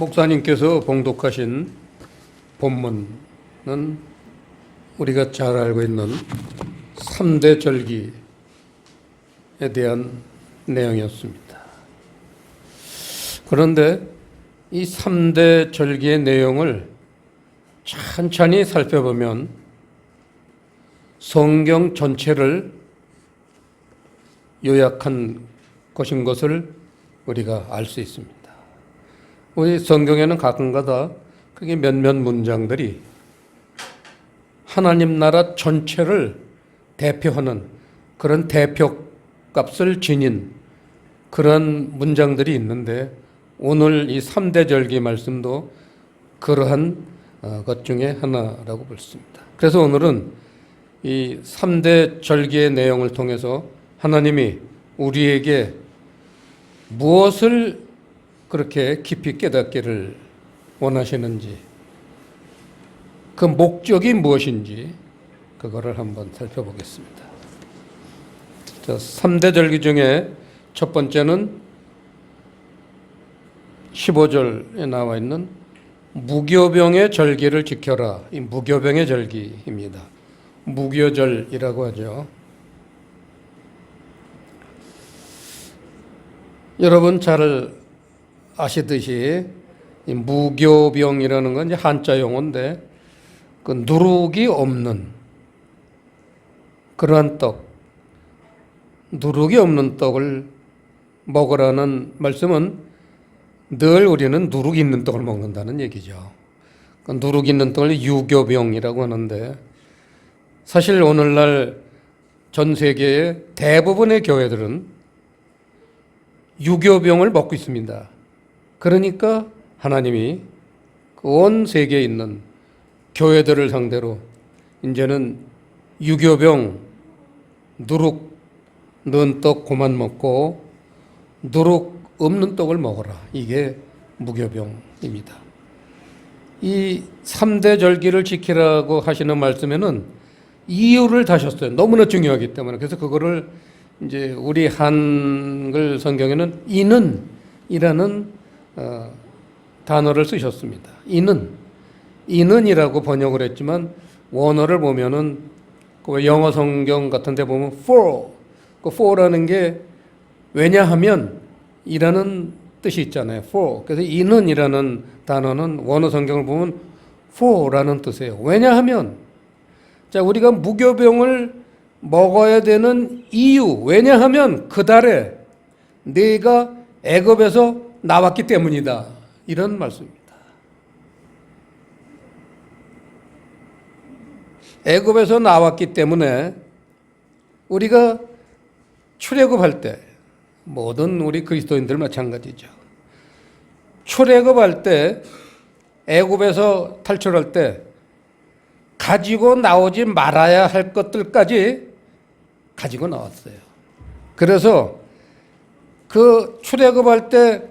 목사님께서 봉독하신 본문은 우리가 잘 알고 있는 3대 절기에 대한 내용이었습니다. 그런데 이 3대 절기의 내용을 천천히 살펴보면 성경 전체를 요약한 것인 것을 우리가 알 수 있습니다. 우리 성경에는 가끔가다 그게 몇몇 문장들이 하나님 나라 전체를 대표하는 그런 대표값을 지닌 그런 문장들이 있는데 오늘 이 3대 절기 말씀도 그러한 것 중에 하나라고 볼 수 있습니다. 그래서 오늘은 이 3대 절기의 내용을 통해서 하나님이 우리에게 무엇을 그렇게 깊이 깨닫기를 원하시는지, 그 목적이 무엇인지 그거를 한번 살펴보겠습니다. 자, 3대 절기 중에 첫 번째는 15절에 나와 있는 무교병의 절기를 지켜라. 이 무교병의 절기입니다. 무교절이라고 하죠. 여러분 잘 아시듯이 이 무교병이라는 건 이제 한자 용어인데 그 누룩이 없는 그러한 떡, 누룩이 없는 떡을 먹으라는 말씀은 늘 우리는 누룩 있는 떡을 먹는다는 얘기죠. 그 누룩 있는 떡을 유교병이라고 하는데 사실 오늘날 전 세계의 대부분의 교회들은 유교병을 먹고 있습니다. 그러니까 하나님이 온 세계에 있는 교회들을 상대로 이제는 유교병, 누룩 넣은 떡 그만 먹고 누룩 없는 떡을 먹어라. 이게 무교병입니다. 이 3대 절기를 지키라고 하시는 말씀에는 이유를 다셨어요. 너무나 중요하기 때문에. 그래서 그거를 이제 우리 한글 성경에는 이는이라는 단어를 쓰셨습니다. 이는이라고 번역을 했지만 원어를 보면은 그 영어 성경 같은 데 보면 for, 그 for라는 게 왜냐하면 이라는 뜻이 있잖아요. for. 그래서 이는이라는 단어는 원어 성경을 보면 for라는 뜻이에요. 왜냐하면 자, 우리가 무교병을 먹어야 되는 이유, 왜냐하면 그달에 네가 애굽에서 나왔기 때문이다. 이런 말씀입니다. 애굽에서 나왔기 때문에 우리가 출애굽할 때 모든 우리 그리스도인들 마찬가지죠. 출애굽할 때 애굽에서 탈출할 때 가지고 나오지 말아야 할 것들까지 가지고 나왔어요. 그래서 그 출애굽할 때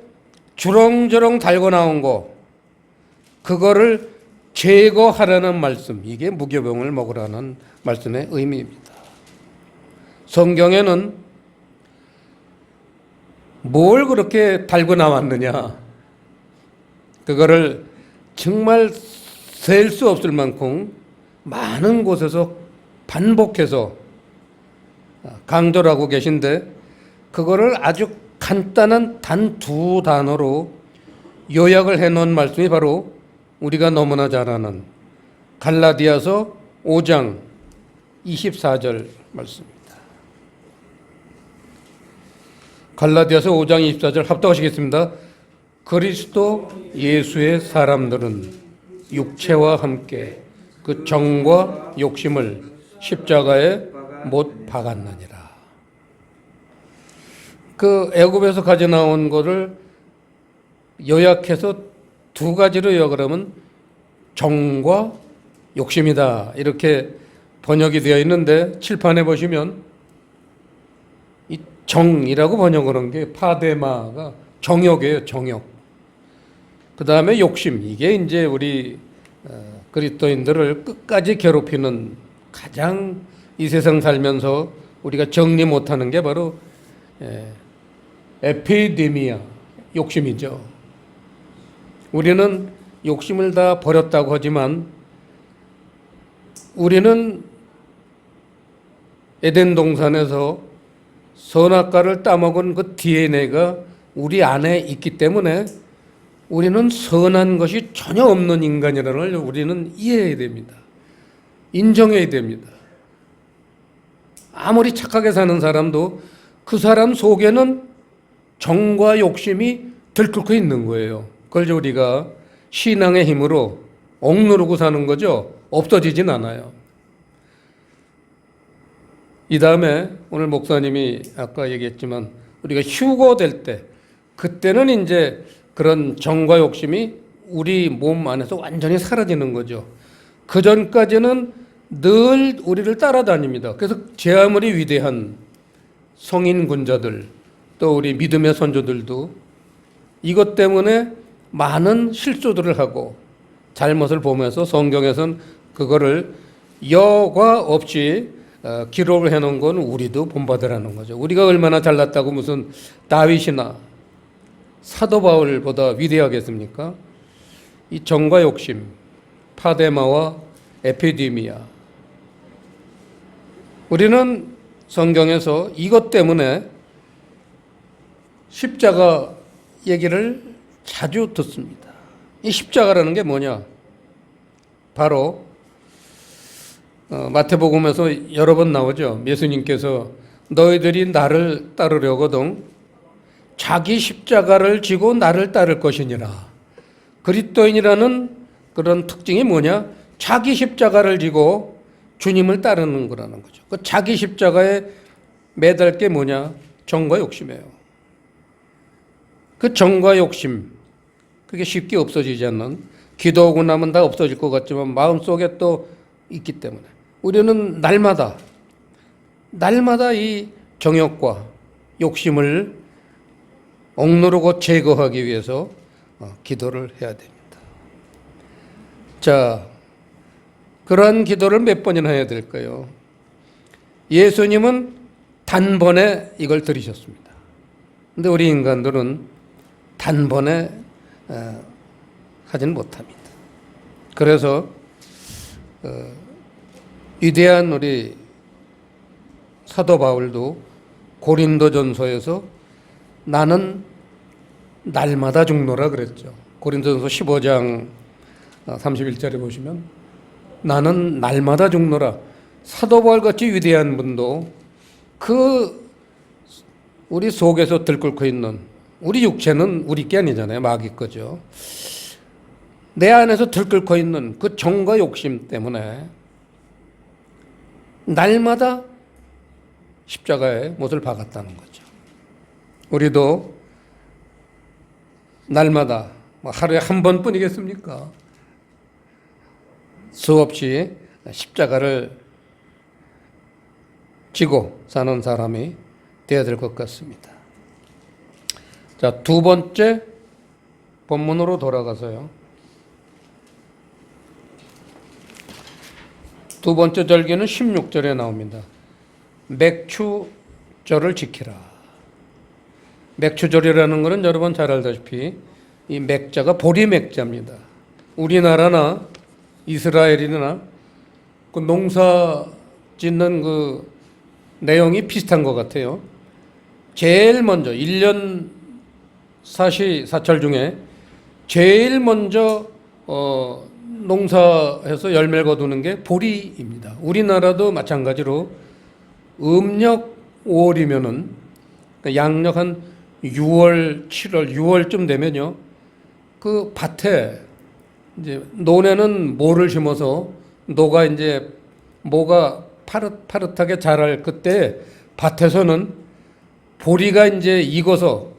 주렁주렁 달고 나온 거 그거를 제거하라는 말씀, 이게 무교병을 먹으라는 말씀의 의미입니다. 성경에는 뭘 그렇게 달고 나왔느냐, 그거를 정말 셀 수 없을 만큼 많은 곳에서 반복해서 강조를 하고 계신데 그거를 아주 간단한 단 두 단어로 요약을 해놓은 말씀이 바로 우리가 너무나 잘 아는 갈라디아서 5장 24절 말씀입니다. 갈라디아서 5장 24절 합독하시겠습니다. 그리스도 예수의 사람들은 육체와 함께 그 정과 욕심을 십자가에 못 박았느니라. 그 애굽에서 가져 나온 거를 요약해서 두 가지로 요약을 하면 정과 욕심이다. 이렇게 번역이 되어 있는데 칠판에 보시면 이 정이라고 번역을 한 게 파데마가 정욕이에요. 정욕. 그 다음에 욕심. 이게 이제 우리 그리스도인들을 끝까지 괴롭히는 가장 이 세상 살면서 우리가 정리 못하는 게 바로 에피데미아, 욕심이죠. 우리는 욕심을 다 버렸다고 하지만 우리는 에덴 동산에서 선악과를 따먹은 그 DNA가 우리 안에 있기 때문에 우리는 선한 것이 전혀 없는 인간이라는 걸 우리는 이해해야 됩니다. 인정해야 됩니다. 아무리 착하게 사는 사람도 그 사람 속에는 정과 욕심이 들끓고 있는 거예요. 그걸 우리가 신앙의 힘으로 억누르고 사는 거죠. 없어지진 않아요. 이 다음에 오늘 목사님이 아까 얘기했지만 우리가 휴거될 때 그때는 이제 그런 정과 욕심이 우리 몸 안에서 완전히 사라지는 거죠. 그 전까지는 늘 우리를 따라다닙니다. 그래서 제 아무리 위대한 성인 군자들 또 우리 믿음의 선조들도 이것 때문에 많은 실수들을 하고 잘못을 보면서 성경에서는 그거를 여과 없이 기록을 해놓은 건 우리도 본받으라는 거죠. 우리가 얼마나 잘났다고 무슨 다윗이나 사도 바울보다 위대하겠습니까? 이 정과 욕심, 파데마와 에피디미아. 우리는 성경에서 이것 때문에 십자가 얘기를 자주 듣습니다. 이 십자가라는 게 뭐냐? 바로 마태복음에서 여러 번 나오죠. 예수님께서 너희들이 나를 따르려거든 자기 십자가를 지고 나를 따를 것이니라. 그리스도인이라는 그런 특징이 뭐냐? 자기 십자가를 지고 주님을 따르는 거라는 거죠. 그 자기 십자가에 매달 게 뭐냐? 정과 욕심이에요. 그 정과 욕심, 그게 쉽게 없어지지 않는, 기도하고 나면 다 없어질 것 같지만 마음속에 또 있기 때문에 우리는 날마다 이 정욕과 욕심을 억누르고 제거하기 위해서 기도를 해야 됩니다. 자, 그러한 기도를 몇 번이나 해야 될까요? 예수님은 단번에 이걸 들으셨습니다. 근데 우리 인간들은 단번에 하지는 못합니다. 그래서 위대한 우리 사도 바울도 고린도전서에서 나는 날마다 죽노라 그랬죠. 고린도전서 15장 31절에 보시면 나는 날마다 죽노라. 사도 바울같이 위대한 분도 그 우리 속에서 들끓고 있는, 우리 육체는 우리 게 아니잖아요. 마귀 거죠. 내 안에서 들끓고 있는 그 정과 욕심 때문에 날마다 십자가에 못을 박았다는 거죠. 우리도 날마다 하루에 한 번뿐이겠습니까? 수없이 십자가를 지고 사는 사람이 되어야 될 것 같습니다. 자, 두 번째 본문으로 돌아가서요. 두 번째 절기는 16절에 나옵니다. 맥추절을 지키라. 맥추절이라는 것은 여러분 잘 알다시피 이 맥자가 보리맥자입니다. 우리나라나 이스라엘이나 그 농사 짓는 그 내용이 비슷한 것 같아요. 제일 먼저 1년 사시사철 중에 제일 먼저 농사해서 열매를 거두는 게 보리입니다. 우리나라도 마찬가지로 음력 5월이면은 양력 한 6월, 7월, 6월쯤 되면요. 그 밭에 이제 논에는 모를 심어서 노가 이제 모가 파릇파릇하게 자랄 그때 밭에서는 보리가 이제 익어서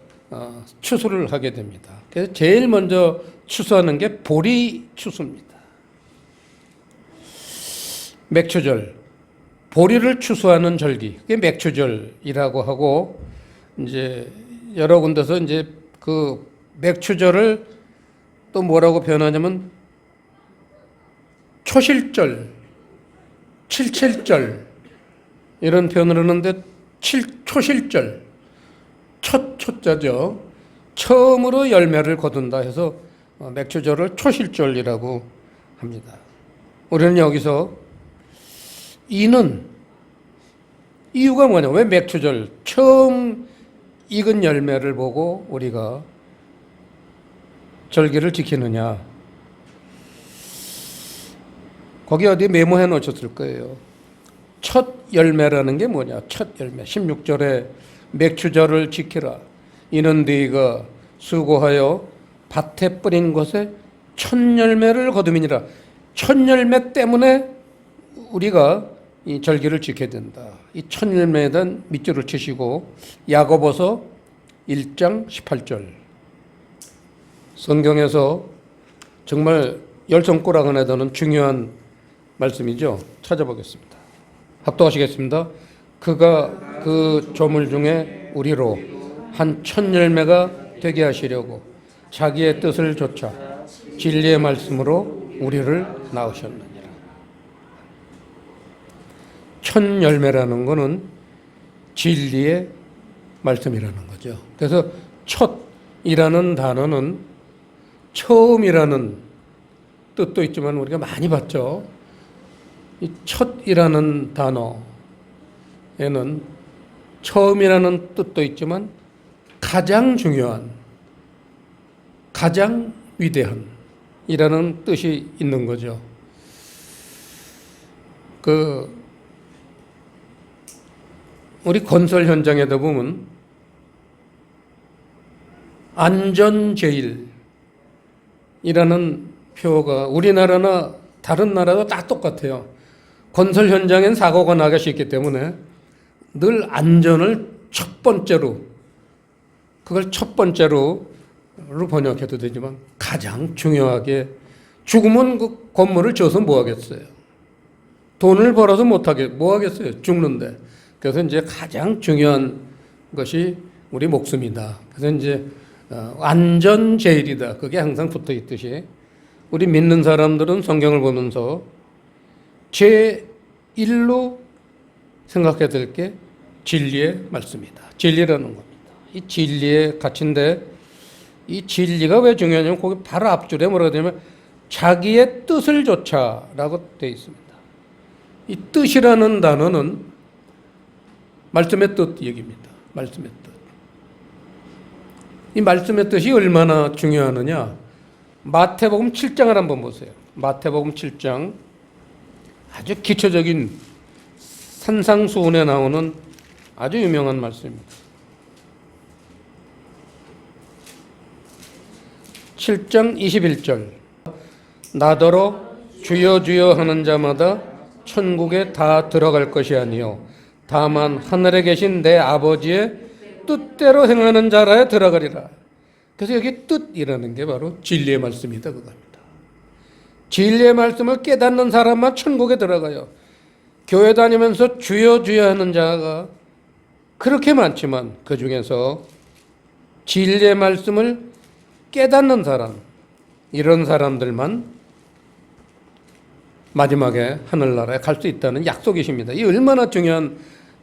추수를 하게 됩니다. 그래서 제일 먼저 추수하는 게 보리 추수입니다. 맥추절, 보리를 추수하는 절기, 그게 맥추절이라고 하고 이제 여러 군데서 이제 그 맥추절을 또 뭐라고 표현하냐면 초실절, 칠칠절 이런 표현을 하는데 초실절, 초자죠. 처음으로 열매를 거둔다 해서 맥추절을 초실절이라고 합니다. 우리는 여기서 이유가 뭐냐? 왜 맥추절 처음 익은 열매를 보고 우리가 절기를 지키느냐? 거기 어디 메모해 놓으셨을 거예요. 첫 열매라는 게 뭐냐? 첫 열매. 16절에 맥추절을 지키라. 이는 네가 수고하여 밭에 뿌린 것에 첫 열매를 거두미니라. 첫 열매 때문에 우리가 이 절기를 지켜야 된다. 이 첫 열매에 대한 밑줄을 치시고 야고보서 1장 18절. 성경에서 정말 열손가락 안에 드는 중요한 말씀이죠. 찾아보겠습니다. 합독하시겠습니다. 그가 그 조물 중에 우리로 한 첫 열매가 되게 하시려고 자기의 뜻을 좇아 진리의 말씀으로 우리를 낳으셨느니라. 첫 열매라는 것은 진리의 말씀이라는 거죠. 그래서 첫이라는 단어는 처음이라는 뜻도 있지만 우리가 많이 봤죠. 이 첫이라는 단어에는 처음이라는 뜻도 있지만 가장 중요한, 가장 위대한 이라는 뜻이 있는 거죠. 우리 건설 현장에도 보면 안전제일이라는 표가 우리나라나 다른 나라도 다 똑같아요. 건설 현장엔 사고가 나기 쉽기 때문에 늘 안전을 첫 번째로, 그걸 첫 번째로 번역해도 되지만 가장 중요하게, 죽으면 그 건물을 지어서 뭐 하겠어요? 돈을 벌어서 뭐 하겠어요? 죽는데. 그래서 이제 가장 중요한 것이 우리 목숨이다. 그래서 이제 안전 제일이다. 그게 항상 붙어 있듯이 우리 믿는 사람들은 성경을 보면서 제1로 생각해야 될 게 진리의 말씀이다. 진리라는 겁니다. 이 진리의 가치인데 이 진리가 왜 중요하냐면 거기 바로 앞줄에 뭐라고 되냐면 자기의 뜻을 좇아라고 되어 있습니다. 이 뜻이라는 단어는 말씀의 뜻 얘기입니다. 말씀의 뜻. 이 말씀의 뜻이 얼마나 중요하느냐? 마태복음 7장을 한번 보세요. 마태복음 7장 아주 기초적인 산상수훈에 나오는 아주 유명한 말씀입니다. 7장 21절. 나더러 주여 주여 하는 자마다 천국에 다 들어갈 것이 아니요 다만 하늘에 계신 내 아버지의 뜻대로 행하는 자라야 들어가리라. 그래서 여기 뜻이라는 게 바로 진리의 말씀이다 그겁니다. 진리의 말씀을 깨닫는 사람만 천국에 들어가요. 교회 다니면서 주여 주여 하는 자가 그렇게 많지만 그 중에서 진리의 말씀을 깨닫는 사람, 이런 사람들만 마지막에 하늘나라에 갈 수 있다는 약속이십니다. 이 얼마나 중요한,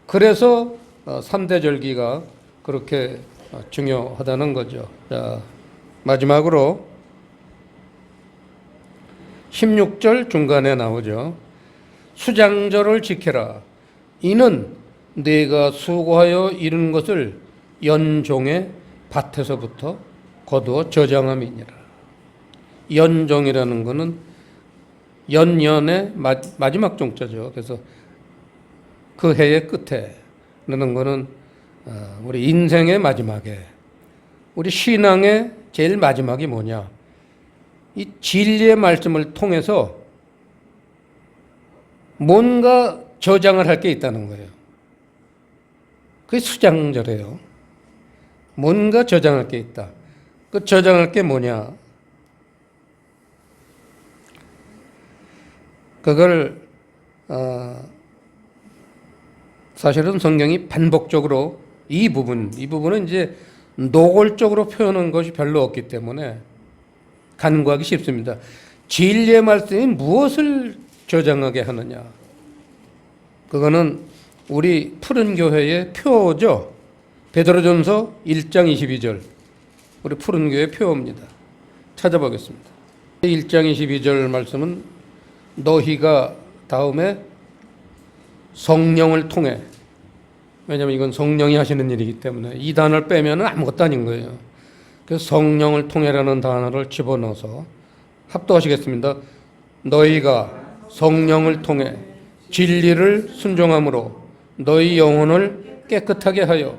그래서 3대 절기가 그렇게 중요하다는 거죠. 자, 마지막으로 16절 중간에 나오죠. 수장절을 지켜라. 이는 네가 수고하여 이룬 것을 연종의 밭에서부터 거두어 저장함이니라. 연종이라는 것은 연년의 마지막 종자죠. 그래서 그 해의 끝에 라는 것은 우리 인생의 마지막에, 우리 신앙의 제일 마지막이 뭐냐? 이 진리의 말씀을 통해서 뭔가 저장을 할 게 있다는 거예요. 그게 수장절이에요. 뭔가 저장할 게 있다. 그 저장할 게 뭐냐? 그걸 사실은 성경이 반복적으로 이 부분은 이제 노골적으로 표현한 것이 별로 없기 때문에 간구하기 쉽습니다. 진리의 말씀이 무엇을 저장하게 하느냐? 그거는 우리 푸른 교회의 표죠. 베드로전서 1장 22절. 우리 푸른 교회의 표입니다. 찾아보겠습니다. 1장 22절 말씀은 너희가 다음에 성령을 통해, 왜냐하면 이건 성령이 하시는 일이기 때문에 이 단어를 빼면 아무것도 아닌 거예요. 그래서 성령을 통해라는 단어를 집어넣어서 합독하시겠습니다. 너희가 성령을 통해 진리를 순종함으로 너희 영혼을 깨끗하게 하여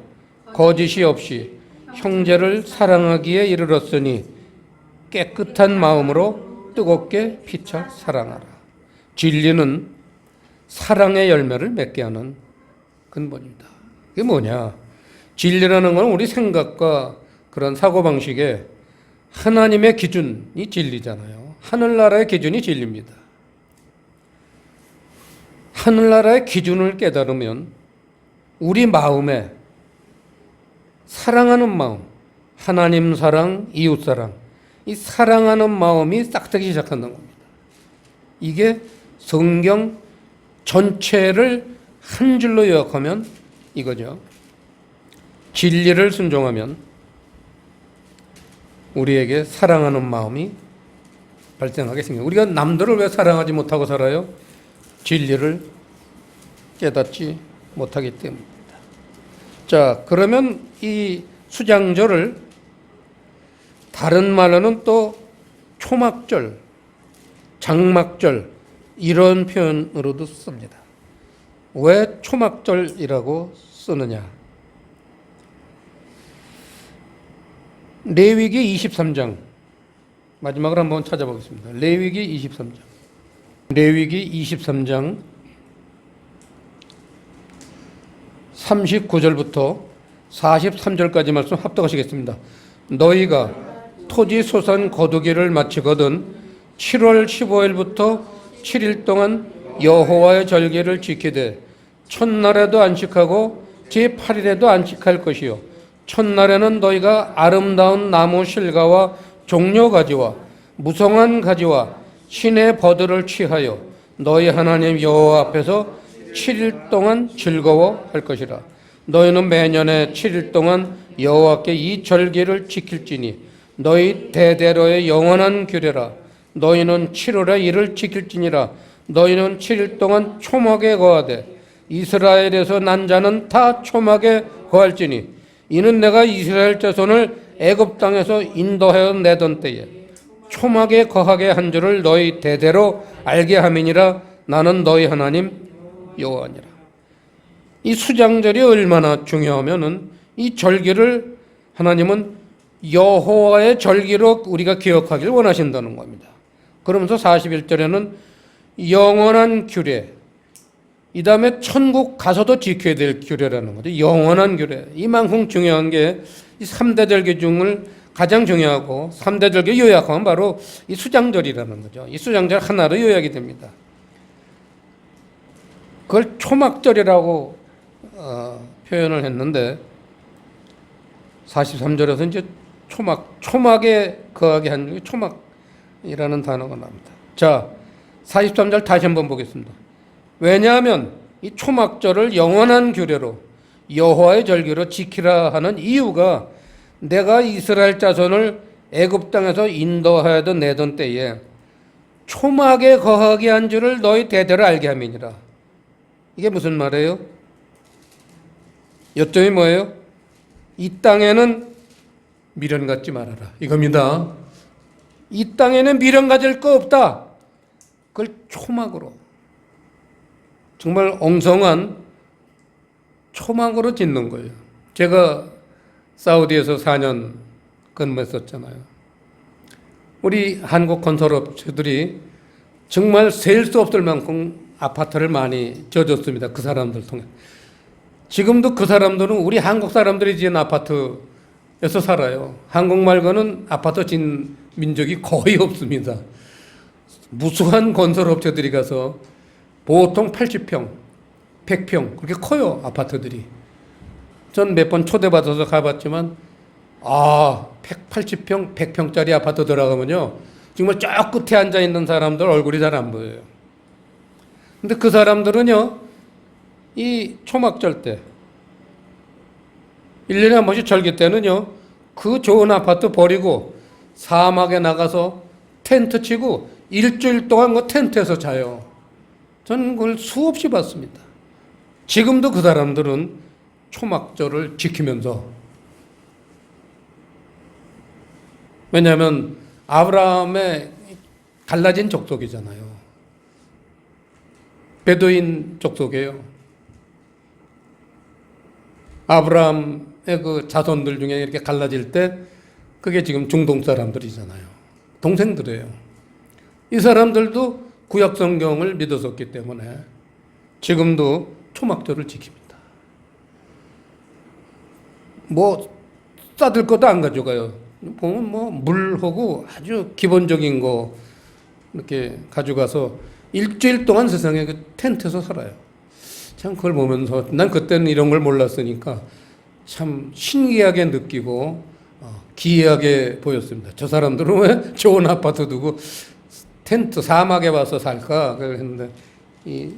거짓이 없이 형제를 사랑하기에 이르렀으니 깨끗한 마음으로 뜨겁게 피차 사랑하라. 진리는 사랑의 열매를 맺게 하는 근본입니다. 이게 뭐냐? 진리라는 건 우리 생각과 그런 사고방식에 하나님의 기준이 진리잖아요. 하늘나라의 기준이 진리입니다. 하늘나라의 기준을 깨달으면 우리 마음에 사랑하는 마음, 하나님 사랑, 이웃 사랑, 이 사랑하는 마음이 싹트기 시작한다는 겁니다. 이게 성경 전체를 한 줄로 요약하면 이거죠. 진리를 순종하면 우리에게 사랑하는 마음이 발생하게 생깁니다. 우리가 남들을 왜 사랑하지 못하고 살아요? 진리를 깨닫지 못하기 때문입니다. 자, 그러면 이 수장절을 다른 말로는 또 초막절, 장막절 이런 표현으로도 씁니다. 왜 초막절이라고 쓰느냐? 레위기 23장 마지막으로 한번 찾아보겠습니다. 레위기 23장. 레위기 23장 39절부터 43절까지 말씀 합독하시겠습니다. 너희가 토지 소산 거두기를 마치거든 7월 15일부터 7일 동안 여호와의 절기를 지키되 첫날에도 안식하고 제8일에도 안식할 것이요 첫날에는 너희가 아름다운 나무 실과와 종려 가지와 무성한 가지와 신의 버들을 취하여 너희 하나님 여호와 앞에서 7일 동안 즐거워할 것이라. 너희는 매년에 7일 동안 여호와께 이 절기를 지킬지니 너희 대대로의 영원한 규례라. 너희는 7월에 이를 지킬지니라. 너희는 7일 동안 초막에 거하되 이스라엘에서 난 자는 다 초막에 거할지니 이는 내가 이스라엘 자손을 애굽 땅에서 인도하여 내던 때에 초막에 거하게 한 줄을 너희 대대로 알게 함이니라. 나는 너희 하나님 여호와니라. 이 수장절이 얼마나 중요하면은 이 절기를 하나님은 여호와의 절기로 우리가 기억하길 원하신다는 겁니다. 그러면서 41절에는 영원한 규례, 이 다음에 천국 가서도 지켜야 될 규례라는 거죠. 영원한 규례. 이만큼 중요한 게 이 3대 절기 중을 가장 중요하고 3대 절기 요약하면 바로 이 수장절이라는 거죠. 이 수장절 하나로 요약이 됩니다. 그걸 초막절이라고 표현을 했는데 43절에서 이제 초막에 거하게 한 초막이라는 단어가 나옵니다. 자, 43절 다시 한번 보겠습니다. 왜냐하면 이 초막절을 영원한 규례로 여호와의 절기로 지키라 하는 이유가 내가 이스라엘 자손을 애굽 땅에서 인도하여던 내던 때에 초막에 거하게 한 줄을 너희 대대로 알게 함이니라. 이게 무슨 말이에요? 요점이 뭐예요? 이 땅에는 미련 갖지 말아라 이겁니다. 이 땅에는 미련 가질 거 없다. 그걸 초막으로, 정말 엉성한 초막으로 짓는 거예요. 제가 사우디에서 4년 근무했었잖아요. 우리 한국 건설업체들이 정말 셀 수 없을 만큼 아파트를 많이 지어줬습니다. 그 사람들 통해. 지금도 그 사람들은 우리 한국 사람들이 지은 아파트에서 살아요. 한국 말고는 아파트 지은 민족이 거의 없습니다. 무수한 건설업체들이 가서 보통 80평, 100평 그렇게 커요. 아파트들이. 전 몇 번 초대받아서 가봤지만 180평, 100평짜리 아파트 들어가면요 정말 저 끝에 앉아있는 사람들 얼굴이 잘 안 보여요. 근데 그 사람들은요 이 초막절 때 1년에 한 번씩 절기 때는요 그 좋은 아파트 버리고 사막에 나가서 텐트 치고 일주일 동안 그 텐트에서 자요. 저는 그걸 수없이 봤습니다. 지금도 그 사람들은 초막절을 지키면서, 왜냐하면 아브라함의 갈라진 족속이잖아요. 베두인 족속이에요. 아브라함의 그 자손들 중에 이렇게 갈라질 때 그게 지금 중동 사람들이잖아요. 동생들이에요. 이 사람들도 구약 성경을 믿었었기 때문에 지금도 초막절을 지킵니다. 뭐 싸들 것도 안 가져가요. 보면 뭐 물하고 아주 기본적인 거 이렇게 가져가서 일주일 동안 세상에 그 텐트에서 살아요. 참 그걸 보면서 난 그때는 이런 걸 몰랐으니까 참 신기하게 느끼고 기이하게 보였습니다. 저 사람들은 왜 좋은 아파트 두고 텐트 사막에 와서 살까? 그랬는데 이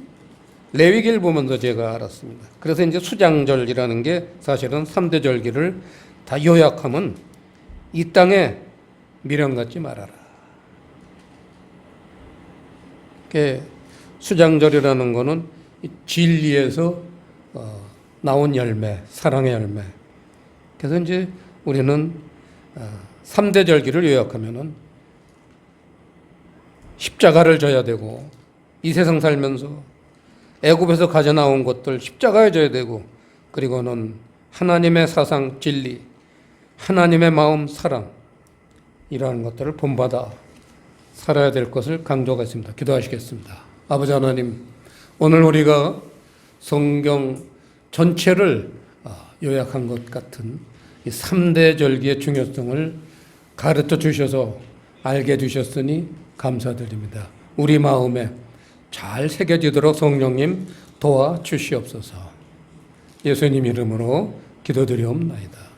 레위기를 보면서 제가 알았습니다. 그래서 이제 수장절이라는 게 사실은 3대 절기를 다 요약하면 이 땅에 미련 갖지 말아라. 수장절이라는 거는 진리에서 나온 열매, 사랑의 열매. 그래서 이제 우리는 3대 절기를 요약하면은 십자가를 져야 되고, 이 세상 살면서 애굽에서 가져 나온 것들 십자가에 져야 되고, 그리고는 하나님의 사상 진리, 하나님의 마음 사랑, 이러한 것들을 본받아 살아야 될 것을 강조하고 있습니다. 기도하시겠습니다. 아버지 하나님, 오늘 우리가 성경 전체를 요약한 것 같은 이 3대 절기의 중요성을 가르쳐 주셔서 알게 해주셨으니 감사드립니다. 우리 마음에 잘 새겨지도록 성령님 도와주시옵소서. 예수님 이름으로 기도드리옵나이다.